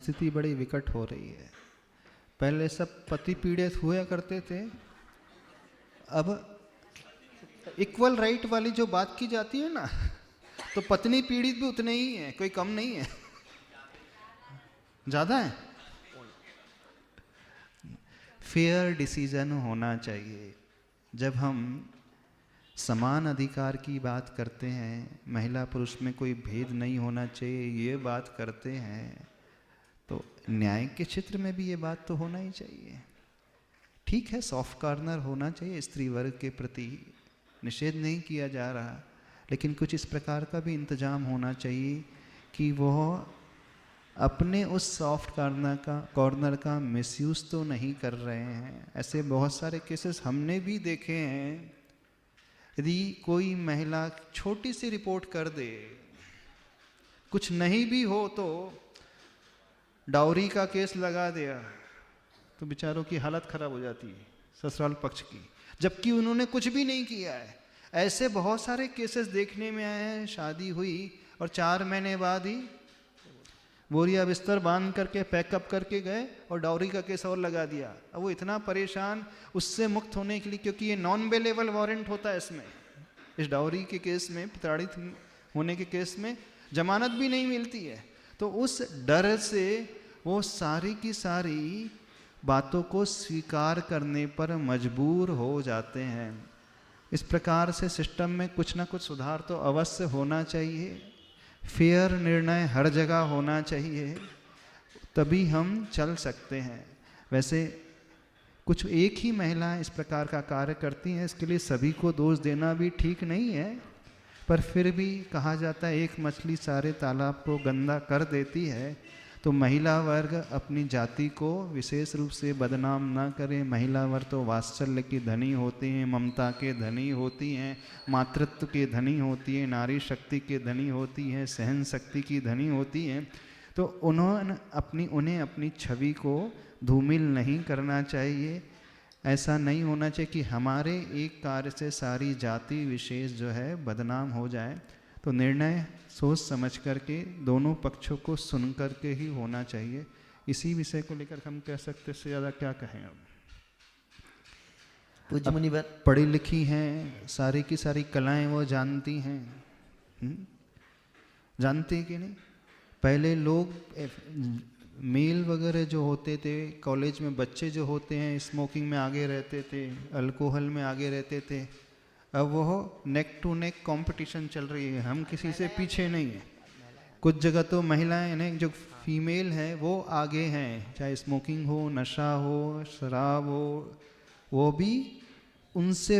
स्थिति बड़ी विकट हो रही है। पहले सब पति पीड़ित हुआ करते थे, अब इक्वल राइट वाली जो बात की जाती है ना, तो पत्नी पीड़ित भी उतने ही है, कोई कम नहीं है, ज्यादा है। फेयर डिसीजन होना चाहिए। जब हम समान अधिकार की बात करते हैं, महिला पुरुष में कोई भेद नहीं होना चाहिए, ये बात करते हैं, तो न्याय के क्षेत्र में भी ये बात तो होना ही चाहिए। ठीक है, सॉफ्ट कॉर्नर होना चाहिए स्त्री वर्ग के प्रति, निषेध नहीं किया जा रहा, लेकिन कुछ इस प्रकार का भी इंतजाम होना चाहिए कि वह अपने उस सॉफ्ट कॉर्नर का मिसयूज़ तो नहीं कर रहे हैं। ऐसे बहुत सारे केसेस हमने भी देखे हैं। यदि कोई महिला छोटी सी रिपोर्ट कर दे, कुछ नहीं भी हो तो डाउरी का केस लगा दिया, तो बेचारों की हालत खराब हो जाती है ससुराल पक्ष की, जबकि उन्होंने कुछ भी नहीं किया है। ऐसे बहुत सारे केसेस देखने में आए हैं। शादी हुई और 4 महीने बाद ही बोरिया बिस्तर बांध करके पैकअप करके गए और डाउरी का केस और लगा दिया। अब वो इतना परेशान उससे मुक्त होने के लिए, क्योंकि ये नॉन बेलेबल वारंट होता है इसमें, इस डाउरी के केस में, प्रताड़ित होने के केस में जमानत भी नहीं मिलती है, तो उस डर से वो सारी की सारी बातों को स्वीकार करने पर मजबूर हो जाते हैं। इस प्रकार से सिस्टम में कुछ ना कुछ सुधार तो अवश्य होना चाहिए। फेयर निर्णय हर जगह होना चाहिए, तभी हम चल सकते हैं। वैसे कुछ एक ही महिलाएं इस प्रकार का कार्य करती हैं, इसके लिए सभी को दोष देना भी ठीक नहीं है, पर फिर भी कहा जाता है एक मछली सारे तालाब को गंदा कर देती है। तो महिला वर्ग अपनी जाति को विशेष रूप से बदनाम ना करें। महिला वर्ग तो वात्सल्य की धनी होती हैं, ममता के धनी होती हैं, मातृत्व के धनी होती हैं, नारी शक्ति के धनी होती हैं, सहन शक्ति की धनी होती हैं। तो उन्हें अपनी छवि को धूमिल नहीं करना चाहिए। ऐसा नहीं होना चाहिए कि हमारे एक कार्य से सारी जाति विशेष जो है बदनाम हो जाए। तो निर्णय सोच समझ करके दोनों पक्षों को सुन करके ही होना चाहिए। इसी विषय को लेकर हम कह सकते इससे ज़्यादा क्या कहें। अब पढ़ी लिखी हैं, सारी की सारी कलाएं वो जानती हैं, जानते हैं कि नहीं। पहले लोग मेल वगैरह जो होते थे, कॉलेज में बच्चे जो होते हैं स्मोकिंग में आगे रहते थे, अल्कोहल में आगे रहते थे। अब वो नेक टू नेक कंपटीशन चल रही है, हम किसी से पीछे नहीं है। कुछ जगह तो महिलाएं जो फीमेल है वो आगे हैं, चाहे स्मोकिंग हो, नशा हो, शराब हो, वो भी उनसे